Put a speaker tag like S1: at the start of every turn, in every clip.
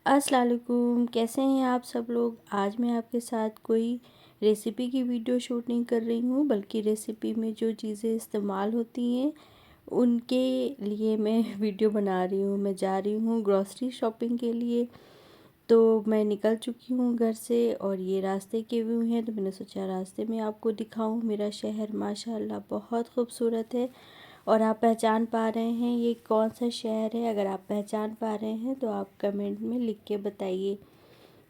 S1: अस्सलाम वालेकुम, कैसे हैं आप सब लोग। आज मैं आपके साथ कोई रेसिपी की वीडियो शूट नहीं कर रही हूँ, बल्कि रेसिपी में जो चीज़ें इस्तेमाल होती हैं उनके लिए मैं वीडियो बना रही हूँ। मैं जा रही हूँ ग्रॉसरी शॉपिंग के लिए। तो मैं निकल चुकी हूँ घर से और ये रास्ते के व्यू हैं, तो मैंने सोचा रास्ते में आपको दिखाऊँ। मेरा शहर माशाल्लाह बहुत खूबसूरत है और आप पहचान पा रहे हैं ये कौन सा शहर है। अगर आप पहचान पा रहे हैं तो आप कमेंट में लिख के बताइए।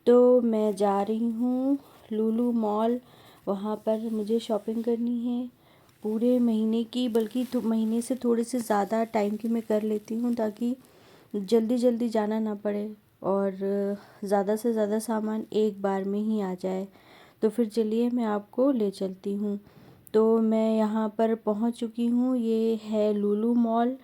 S1: तो मैं जा रही हूँ लुलु मॉल, वहाँ पर मुझे शॉपिंग करनी है पूरे महीने की, बल्कि महीने से थोड़े से ज़्यादा टाइम की मैं कर लेती हूँ, ताकि जल्दी जल्दी जाना ना पड़े और ज़्यादा से ज़्यादा सामान एक बार में ही आ जाए। तो फिर चलिए मैं आपको ले चलती हूँ। तो मैं यहाँ पर पहुँच चुकी हूँ, ये है लुलु मॉल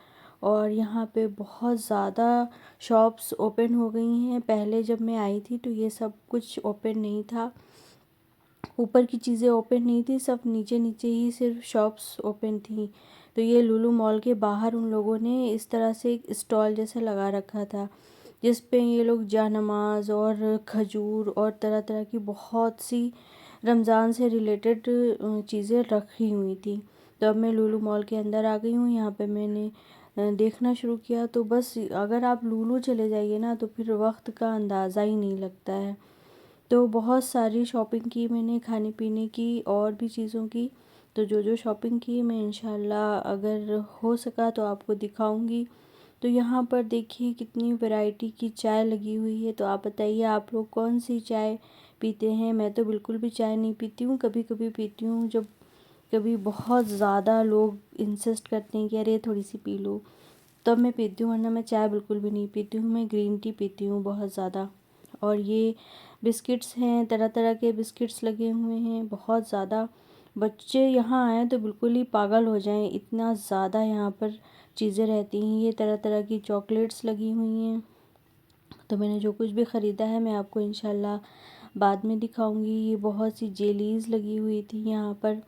S1: और यहाँ पे बहुत ज़्यादा शॉप्स ओपन हो गई हैं। पहले जब मैं आई थी तो ये सब कुछ ओपन नहीं था, ऊपर की चीज़ें ओपन नहीं थी, सब नीचे नीचे ही सिर्फ शॉप्स ओपन थी। तो ये लुलु मॉल के बाहर उन लोगों ने इस तरह से एक स्टॉल जैसा लगा रखा था, जिस पे ये लोग जानमाज़ और खजूर और तरह तरह की बहुत सी रमज़ान से रिलेटेड चीज़ें रखी हुई थी। तो अब मैं लुलु मॉल के अंदर आ गई हूँ। यहाँ पे मैंने देखना शुरू किया, तो बस अगर आप लुलु चले जाइए ना तो फिर वक्त का अंदाज़ा ही नहीं लगता है। तो बहुत सारी शॉपिंग की मैंने, खाने पीने की और भी चीज़ों की। तो जो जो शॉपिंग की मैं इंशाल्लाह अगर हो सका तो आपको दिखाऊंगी। तो यहाँ पर देखिए कितनी वैरायटी की चाय लगी हुई है। तो आप बताइए आप लोग कौन सी चाय पीते हैं। मैं तो बिल्कुल भी चाय नहीं पीती हूँ, कभी कभी पीती हूँ जब कभी बहुत ज़्यादा लोग इंसिस्ट करते हैं कि अरे थोड़ी सी पी लो, तब मैं पीती हूँ, वरना मैं चाय बिल्कुल भी नहीं पीती हूँ। मैं ग्रीन टी पीती हूँ बहुत ज़्यादा। और ये बिस्किट्स हैं, तरह तरह के बिस्किट्स लगे हुए हैं बहुत ज़्यादा। बच्चे यहाँ आए तो बिल्कुल ही पागल हो जाएं, इतना ज़्यादा यहाँ पर चीज़ें रहती हैं। ये तरह तरह की चॉकलेट्स लगी हुई हैं। तो मैंने जो कुछ भी ख़रीदा है मैं आपको इंशाल्लाह बाद में दिखाऊंगी। ये बहुत सी जेलीज़ लगी हुई थी यहाँ पर।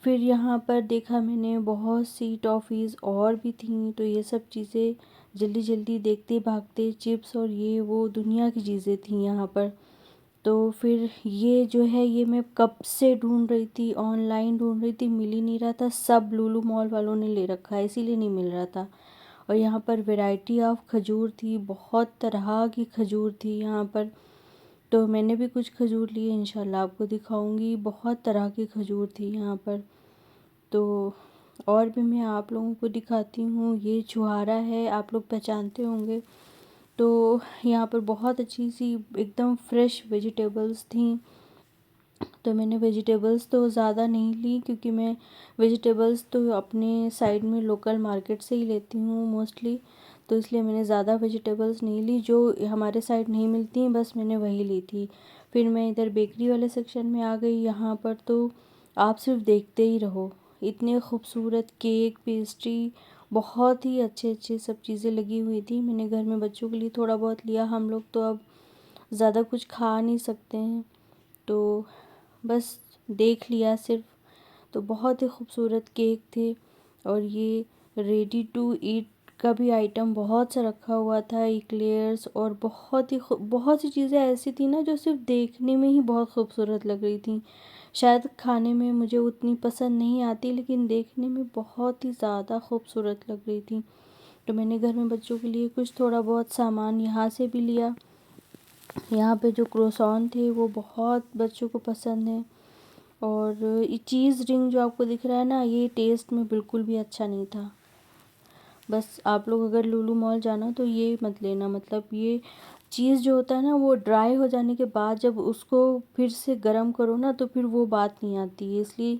S1: फिर यहाँ पर देखा मैंने बहुत सी टॉफ़ीज़ और भी थी। तो ये सब चीज़ें जल्दी जल्दी देखते भागते, चिप्स और ये वो दुनिया की चीज़ें थी यहाँ पर। तो फिर ये जो है ये मैं कब से ढूंढ रही थी, ऑनलाइन ढूंढ रही थी, मिल ही नहीं रहा था। सब लुलु मॉल वालों ने ले रखा है, इसीलिए नहीं मिल रहा था। और यहाँ पर वैरायटी ऑफ खजूर थी, बहुत तरह की खजूर थी यहाँ पर। तो मैंने भी कुछ खजूर लिए, इंशाल्लाह आपको दिखाऊंगी। बहुत तरह की खजूर थी यहाँ पर। तो और भी मैं आप लोगों को दिखाती हूँ। ये छुहारा है, आप लोग पहचानते होंगे। तो यहाँ पर बहुत अच्छी सी एकदम फ्रेश वेजिटेबल्स थी। तो मैंने वेजिटेबल्स तो ज़्यादा नहीं ली, क्योंकि मैं वेजिटेबल्स तो अपने साइड में लोकल मार्केट से ही लेती हूँ मोस्टली। तो इसलिए मैंने ज़्यादा वेजिटेबल्स नहीं ली, जो हमारे साइड नहीं मिलती हैं बस मैंने वही ली थी। फिर मैं इधर बेकरी वाले सेक्शन में आ गई। यहाँ पर तो आप सिर्फ देखते ही रहो, इतने खूबसूरत केक, पेस्ट्री, बहुत ही अच्छे अच्छे सब चीज़ें लगी हुई थी। मैंने घर में बच्चों के लिए थोड़ा बहुत लिया, हम लोग तो अब ज़्यादा कुछ खा नहीं सकते हैं, तो बस देख लिया सिर्फ। तो बहुत ही खूबसूरत केक थे। और ये रेडी टू ईट का भी आइटम बहुत सा रखा हुआ था, इक्लेयर्स और बहुत सी चीज़ें ऐसी थी ना जो सिर्फ देखने में ही बहुत खूबसूरत लग रही थी। शायद खाने में मुझे उतनी पसंद नहीं आती, लेकिन देखने में बहुत ही ज़्यादा खूबसूरत लग रही थी। तो मैंने घर में बच्चों के लिए कुछ थोड़ा बहुत सामान यहाँ से भी लिया। यहाँ पे जो क्रोसॉन थे वो बहुत बच्चों को पसंद है। और ये चीज़ रिंग जो आपको दिख रहा है ना, ये टेस्ट में बिल्कुल भी अच्छा नहीं था। बस आप लोग अगर लुलु मॉल जाना तो ये मत लेना। मतलब ये चीज़ जो होता है ना, वो ड्राई हो जाने के बाद जब उसको फिर से गर्म करो ना तो फिर वो बात नहीं आती है। इसलिए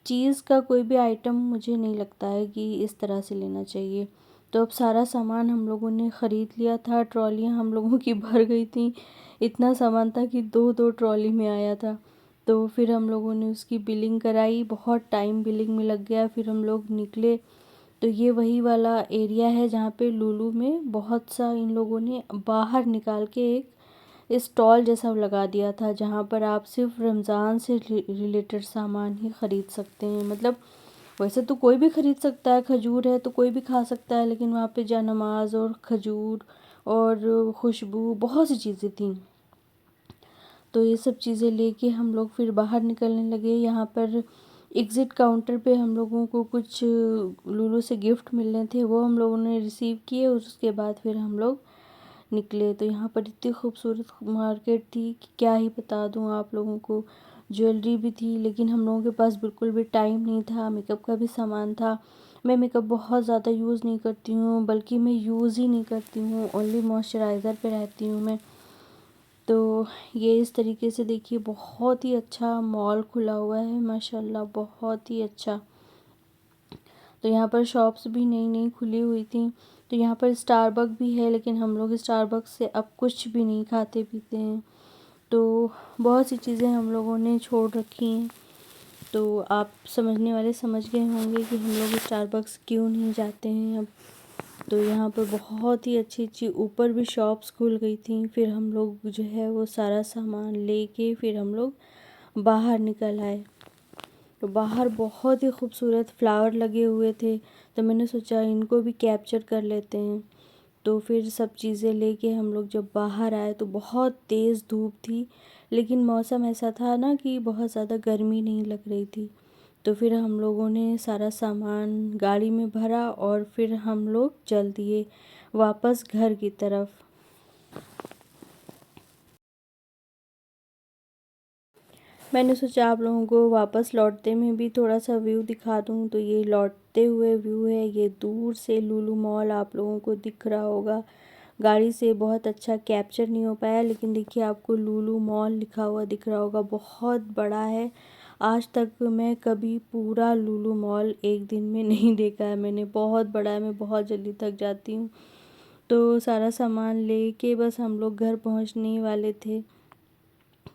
S1: चीज़ का कोई भी आइटम मुझे नहीं लगता है कि इस तरह से लेना चाहिए। तो अब सारा सामान हम लोगों ने ख़रीद लिया था, ट्रॉलियाँ हम लोगों की भर गई थी। इतना सामान था कि दो दो ट्रॉली में आया था। तो फिर हम लोगों ने उसकी बिलिंग कराई, बहुत टाइम बिलिंग में लग गया। फिर हम लोग निकले। तो ये वही वाला एरिया है जहाँ पे लुलु में बहुत सा इन लोगों ने बाहर निकाल के एक स्टॉल जैसा लगा दिया था, जहाँ पर आप सिर्फ रमज़ान से रिलेटेड सामान ही ख़रीद सकते हैं। मतलब वैसे तो कोई भी ख़रीद सकता है, खजूर है तो कोई भी खा सकता है, लेकिन वहाँ पे जानमाज़ और खजूर और खुशबू, बहुत सी चीज़ें थी। तो ये सब चीज़ें लेके हम लोग फिर बाहर निकलने लगे। यहाँ पर एग्ज़िट काउंटर पे हम लोगों को कुछ लूलू से गिफ्ट मिलने थे, वो हम लोगों ने रिसीव किए और उसके बाद फिर हम लोग निकले। तो यहाँ पर इतनी खूबसूरत मार्केट थी कि क्या ही बता दूँ आप लोगों को। ज्वेलरी भी थी, लेकिन हम लोगों के पास बिल्कुल भी टाइम नहीं था। मेकअप का भी सामान था। मैं मेकअप बहुत ज़्यादा यूज़ नहीं करती हूँ, बल्कि मैं यूज़ ही नहीं करती हूँ, ओनली मॉइस्चराइज़र पे रहती हूँ मैं। तो ये इस तरीके से देखिए, बहुत ही अच्छा मॉल खुला हुआ है माशाल्लाह, बहुत ही अच्छा। तो यहाँ पर शॉप्स भी नई नई खुली हुई थी। तो यहाँ पर स्टारबक भी है, लेकिन हम लोग स्टारबक्स से अब कुछ भी नहीं खाते पीते हैं। तो बहुत सी चीज़ें हम लोगों ने छोड़ रखी हैं। तो आप समझने वाले समझ गए होंगे कि हम लोग स्टारबक्स क्यों नहीं जाते हैं अब। तो यहाँ पर बहुत ही अच्छी अच्छी ऊपर भी शॉप्स खुल गई थी। फिर हम लोग जो है वो सारा सामान लेके फिर हम लोग बाहर निकल आए। तो बाहर बहुत ही खूबसूरत फ्लावर लगे हुए थे, तो मैंने सोचा इनको भी कैप्चर कर लेते हैं। तो फिर सब चीज़ें लेके हम लोग जब बाहर आए तो बहुत तेज़ धूप थी, लेकिन मौसम ऐसा था ना कि बहुत ज़्यादा गर्मी नहीं लग रही थी। तो फिर हम लोगों ने सारा सामान गाड़ी में भरा और फिर हम लोग चल दिए वापस घर की तरफ। मैंने सोचा आप लोगों को वापस लौटते में भी थोड़ा सा व्यू दिखा दूँ। तो ये लौटते हुए व्यू है, ये दूर से लुलु मॉल आप लोगों को दिख रहा होगा। गाड़ी से बहुत अच्छा कैप्चर नहीं हो पाया, लेकिन देखिए आपको लुलु मॉल लिखा हुआ दिख रहा होगा, बहुत बड़ा है। आज तक मैं कभी पूरा लुलु मॉल एक दिन में नहीं देखा है मैंने, बहुत बड़ा है, मैं बहुत जल्दी थक जाती हूँ। तो सारा सामान लेके बस हम लोग घर पहुँचने ही वाले थे।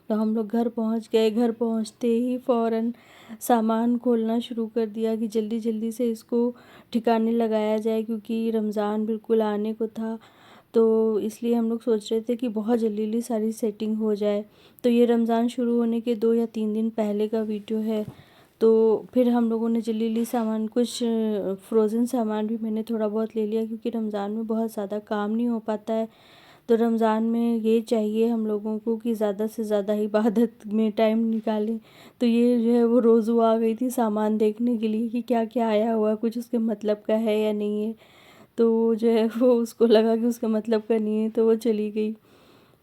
S1: तो हम लोग घर पहुंच गए। घर पहुंचते ही फ़ौरन सामान खोलना शुरू कर दिया कि जल्दी जल्दी से इसको ठिकाने लगाया जाए, क्योंकि रमज़ान बिल्कुल आने को था। तो इसलिए हम लोग सोच रहे थे कि बहुत जल्दी जल्दी सारी सेटिंग हो जाए। तो ये रमज़ान शुरू होने के 2 या 3 दिन पहले का वीडियो है। तो फिर हम लोगों ने जल्दी जल्दी सामान, कुछ फ्रोज़न सामान भी मैंने थोड़ा बहुत ले लिया, क्योंकि रमज़ान में बहुत ज़्यादा काम नहीं हो पाता है। तो रमज़ान में ये चाहिए हम लोगों को कि ज़्यादा से ज़्यादा इबादत में टाइम निकालें। तो ये जो है वो रोज़ू आ गई थी सामान देखने के लिए कि क्या क्या आया हुआ, कुछ उसके मतलब का है या नहीं है। तो जो है वो उसको लगा कि उसका मतलब का नहीं है, तो वो चली गई।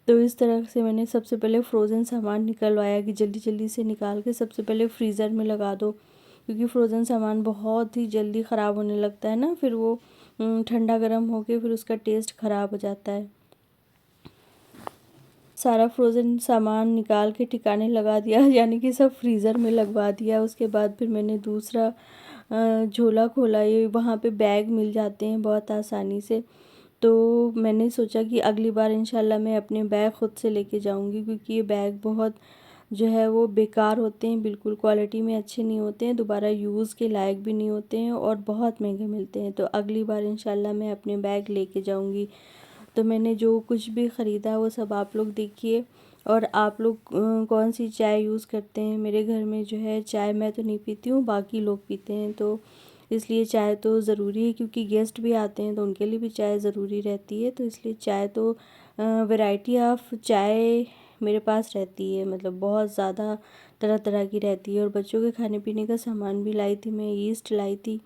S1: तो इस तरह से मैंने सबसे पहले फ़्रोज़न सामान निकलवाया कि जल्दी जल्दी से निकाल के सबसे पहले फ्रीज़र में लगा दो, क्योंकि फ्रोज़न सामान बहुत ही जल्दी ख़राब होने लगता है ना, फिर वो ठंडा गर्म होके फिर उसका टेस्ट ख़राब हो जाता है। सारा फ्रोज़न सामान निकाल के ठिकाने लगा दिया यानी कि सब फ्रीज़र में लगवा दिया। उसके बाद फिर मैंने दूसरा झोला खोला। ये वहाँ पे बैग मिल जाते हैं बहुत आसानी से। तो मैंने सोचा कि अगली बार इंशाल्लाह मैं अपने बैग ख़ुद से लेके जाऊँगी, क्योंकि ये बैग बहुत जो है वो बेकार होते हैं, बिल्कुल क्वालिटी में अच्छे नहीं होते हैं, दोबारा यूज़ के लायक भी नहीं होते हैं और बहुत महंगे मिलते हैं। तो अगली बार इंशाल्लाह मैं अपने बैग लेके जाऊँगी। तो मैंने जो कुछ भी ख़रीदा वो सब आप लोग देखिए। और आप लोग कौन सी चाय यूज़ करते हैं? मेरे घर में जो है चाय मैं तो नहीं पीती हूँ, बाकी लोग पीते हैं, तो इसलिए चाय तो ज़रूरी है, क्योंकि गेस्ट भी आते हैं तो उनके लिए भी चाय ज़रूरी रहती है। तो इसलिए चाय तो वैरायटी ऑफ चाय मेरे पास रहती है, मतलब बहुत ज़्यादा तरह तरह की रहती है। और बच्चों के खाने पीने का सामान भी लाई थी मैं, ईस्ट लाई थी।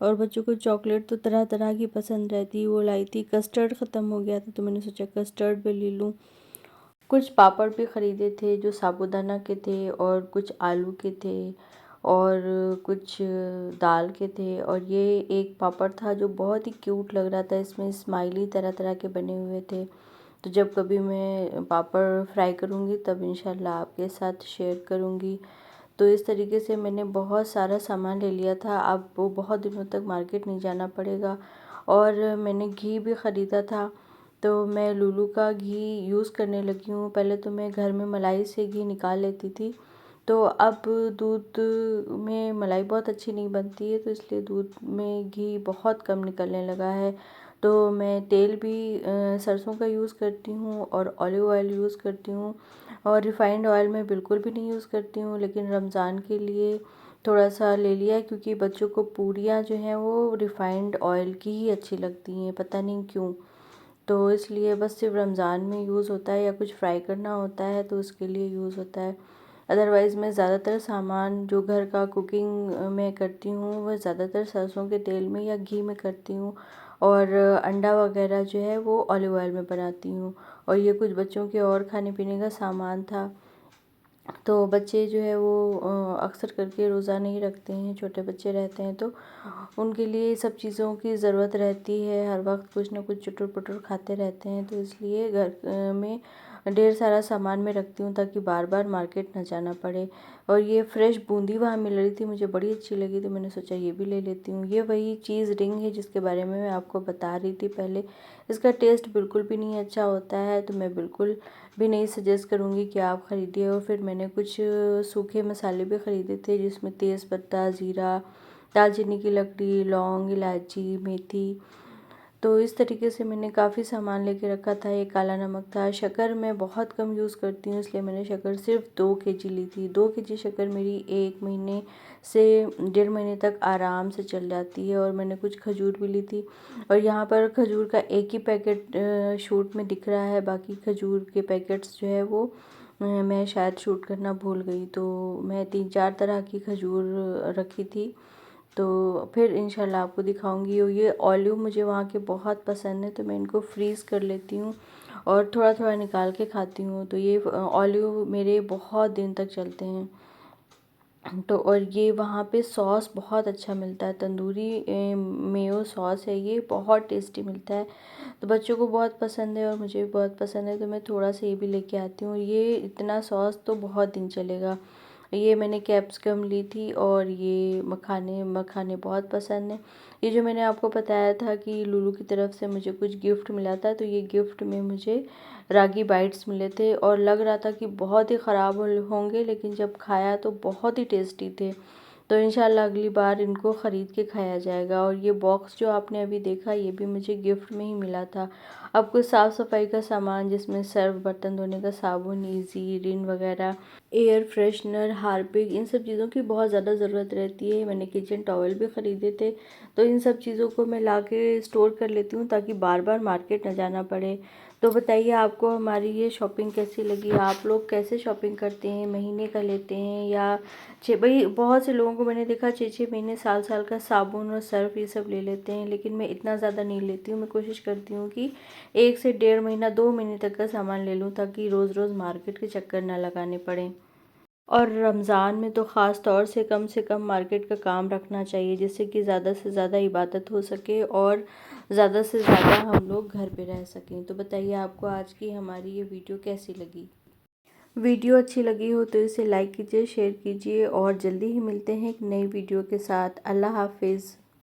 S1: और बच्चों को चॉकलेट तो तरह तरह की पसंद रहती है, वो लाई थी। कस्टर्ड ख़त्म हो गया था तो मैंने सोचा कस्टर्ड भी ले लूँ। कुछ पापड़ भी ख़रीदे थे जो साबूदाना के थे, और कुछ आलू के थे, और कुछ दाल के थे। और ये एक पापड़ था जो बहुत ही क्यूट लग रहा था, इसमें स्माइली तरह तरह के बने हुए थे। तो जब कभी मैं पापड़ फ्राई करूँगी तब इंशाल्लाह आपके साथ शेयर करूँगी। तो इस तरीके से मैंने बहुत सारा सामान ले लिया था, अब वो बहुत दिनों तक मार्केट नहीं जाना पड़ेगा। और मैंने घी भी ख़रीदा था, तो मैं लुलु का घी यूज़ करने लगी हूँ। पहले तो मैं घर में मलाई से घी निकाल लेती थी, तो अब दूध में मलाई बहुत अच्छी नहीं बनती है, तो इसलिए दूध में घी बहुत कम निकलने लगा है। तो मैं तेल भी सरसों का यूज़ करती हूँ और ऑलिव ऑयल यूज़ करती हूँ। और रिफ़ाइंड ऑयल मैं बिल्कुल भी नहीं यूज़ करती हूँ, लेकिन रमज़ान के लिए थोड़ा सा ले लिया है, क्योंकि बच्चों को पूरियाँ जो हैं वो रिफ़ाइंड ऑयल की ही अच्छी लगती हैं, पता नहीं क्यों। तो इसलिए बस सिर्फ रमज़ान में यूज़ होता है या कुछ फ्राई करना होता है तो उसके लिए यूज़ होता है। अदरवाइज़ मैं ज़्यादातर सामान जो घर का कुकिंग मैं करती हूँ वह ज़्यादातर सरसों के तेल में या घी में करती हूँ, और अंडा वगैरह जो है वो ऑलिव ऑयल में बनाती हूँ। और ये कुछ बच्चों के और खाने पीने का सामान था, तो बच्चे जो है वो अक्सर करके रोज़ा नहीं रखते हैं, छोटे बच्चे रहते हैं तो उनके लिए सब चीज़ों की ज़रूरत रहती है, हर वक्त कुछ ना कुछ चुटुर-पुटुर खाते रहते हैं, तो इसलिए घर में ढेर सारा सामान मैं रखती हूँ ताकि बार बार मार्केट ना जाना पड़े। और ये फ्रेश बूंदी वहाँ मिल रही थी, मुझे बड़ी अच्छी लगी तो मैंने सोचा ये भी ले लेती हूँ। ये वही चीज़ रिंग है जिसके बारे में मैं आपको बता रही थी पहले। इसका टेस्ट बिल्कुल भी नहीं अच्छा होता है, तो मैं बिल्कुल भी नहीं सजेस्ट करूँगी कि आप ख़रीदिए। और फिर मैंने कुछ सूखे मसाले भी ख़रीदे थे जिसमें तेज़पत्ता, ज़ीरा, दालचीनी की लकड़ी, लौंग, इलायची, मेथी, तो इस तरीके से मैंने काफ़ी सामान लेके रखा था। ये काला नमक था। शक्कर मैं बहुत कम यूज़ करती हूँ, इसलिए मैंने शक्कर सिर्फ 2 केजी ली थी। 2 केजी शक्कर मेरी 1 महीने से 1.5 महीने तक आराम से चल जाती है। और मैंने कुछ खजूर भी ली थी, और यहाँ पर खजूर का एक ही पैकेट शूट में दिख रहा है, बाकी खजूर के पैकेट्स जो है वो मैं शायद शूट करना भूल गई। तो मैं 3-4 तरह की खजूर रखी थी, तो फिर इंशाल्लाह आपको दिखाऊंगी। और ये ऑलिव मुझे वहाँ के बहुत पसंद है, तो मैं इनको फ्रीज़ कर लेती हूँ और थोड़ा थोड़ा निकाल के खाती हूँ। तो ये ऑलिव मेरे बहुत दिन तक चलते हैं। तो और ये वहाँ पे सॉस बहुत अच्छा मिलता है, तंदूरी मेयो सॉस है, ये बहुत टेस्टी मिलता है। तो बच्चों को बहुत पसंद है और मुझे भी बहुत पसंद है, तो मैं थोड़ा सा ये भी लेके आती हूँ। ये इतना सॉस तो बहुत दिन चलेगा। ये मैंने कैप्सिकम ली थी, और ये मखाने मखाने बहुत पसंद है। ये जो मैंने आपको बताया था कि लूलू की तरफ से मुझे कुछ गिफ्ट मिला था, तो ये गिफ्ट में मुझे रागी बाइट्स मिले थे, और लग रहा था कि बहुत ही ख़राब होंगे, लेकिन जब खाया तो बहुत ही टेस्टी थे। तो इंशाल्लाह अगली बार इनको ख़रीद के खाया जाएगा। और ये बॉक्स जो आपने अभी देखा ये भी मुझे गिफ्ट में ही मिला था। अब कुछ साफ़ सफाई का सामान जिसमें सर्फ, बर्तन धोने का साबुन, ईज़ी, रिन वगैरह, एयर फ्रेशनर, हार्पिक, इन सब चीज़ों की बहुत ज़्यादा ज़रूरत रहती है। मैंने किचन टॉवल भी ख़रीदे थे, तो इन सब चीज़ों को मैं ला के स्टोर कर लेती हूँ ताकि बार बार मार्केट ना जाना पड़े। तो बताइए आपको हमारी ये शॉपिंग कैसी लगी? आप लोग कैसे शॉपिंग करते हैं? महीने का लेते हैं या भाई बहुत से लोगों को मैंने देखा 6-6 महीने, साल साल का साबुन और सर्फ ये सब ले लेते हैं, लेकिन मैं इतना ज़्यादा नहीं लेती हूँ। मैं कोशिश करती हूँ कि 1 से 1.5 महीना, 2 महीने तक का सामान ले लूँ ताकि रोज़ रोज़ मार्केट के चक्कर ना लगाने पड़े। और रमज़ान में तो ख़ास तौर से कम मार्केट का काम रखना चाहिए, जिससे कि ज़्यादा से ज़्यादा इबादत हो सके और ज़्यादा से ज़्यादा हम लोग घर पे रह सकें। तो बताइए आपको आज की हमारी ये वीडियो कैसी लगी? वीडियो अच्छी लगी हो तो इसे लाइक कीजिए, शेयर कीजिए, और जल्दी ही मिलते हैं एक नई वीडियो के साथ। अल्लाह हाफिज़।